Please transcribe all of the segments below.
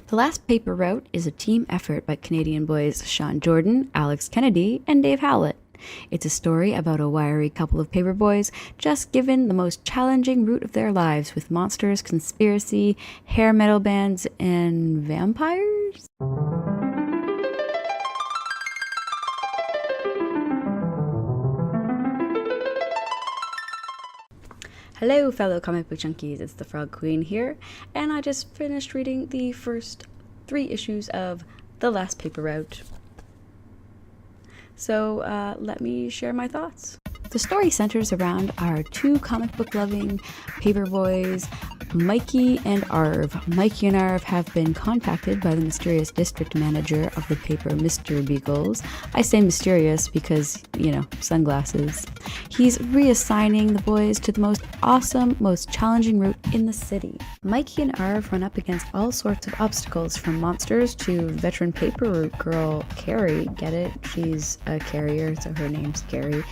The Last Paper Route is a team effort by Canadian boys Sean Jordan, Alex Kennedy, and Dave Howlett. It's a story about a wiry couple of paper boys just given the most challenging route of their lives with monsters, conspiracy, hair metal bands, and vampires? Hello, fellow comic book junkies, it's the Frog Queen here, and I just finished reading the first 3 issues of The Last Paper Route. So let me share my thoughts. The story centers around our 2 comic book loving paper boys, Mikey and Arv. Mikey and Arv have been contacted by the mysterious district manager of the paper Mr. Beagles. I say mysterious because, sunglasses. He's reassigning the boys to the most awesome, most challenging route in the city. Mikey and Arv run up against all sorts of obstacles, from monsters to veteran paper route girl Carrie. Get it? She's a carrier, so her name's Carrie.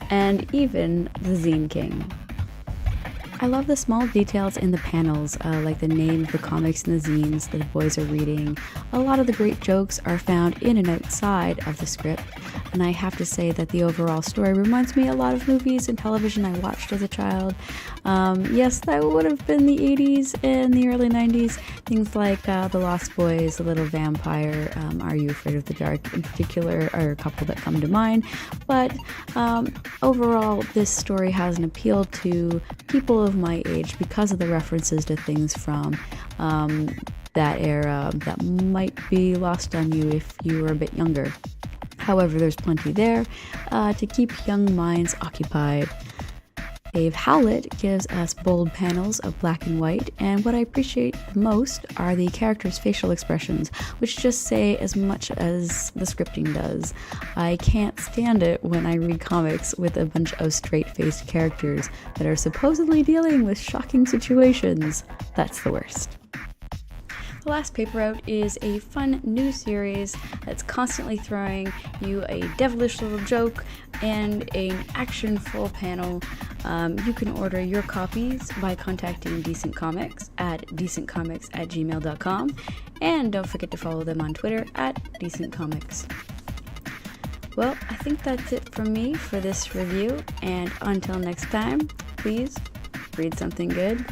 And even the Zine King. I love the small details in the panels, like the name of the comics and the zines that the boys are reading. A lot of the great jokes are found in and outside of the script, and I have to say that the overall story reminds me a lot of movies and television I watched as a child. Yes, that would have been the 80s and the early 90s. Things like The Lost Boys, The Little Vampire, Are You Afraid of the Dark in particular are a couple that come to mind. But overall, this story has an appeal to people of my age because of the references to things from that era that might be lost on you if you were a bit younger. However, there's plenty there to keep young minds occupied. Dave Howlett gives us bold panels of black and white, and what I appreciate the most are the characters' facial expressions, which just say as much as the scripting does. I can't stand it when I read comics with a bunch of straight-faced characters that are supposedly dealing with shocking situations. That's the worst. The Last Paper Route is a fun new series that's constantly throwing you a devilish little joke and an action-full panel. You can order your copies by contacting Decent Comics at decentcomics@gmail.com, and don't forget to follow them on Twitter at Decent Comics. Well, I think that's it from me for this review, and until next time, please read something good.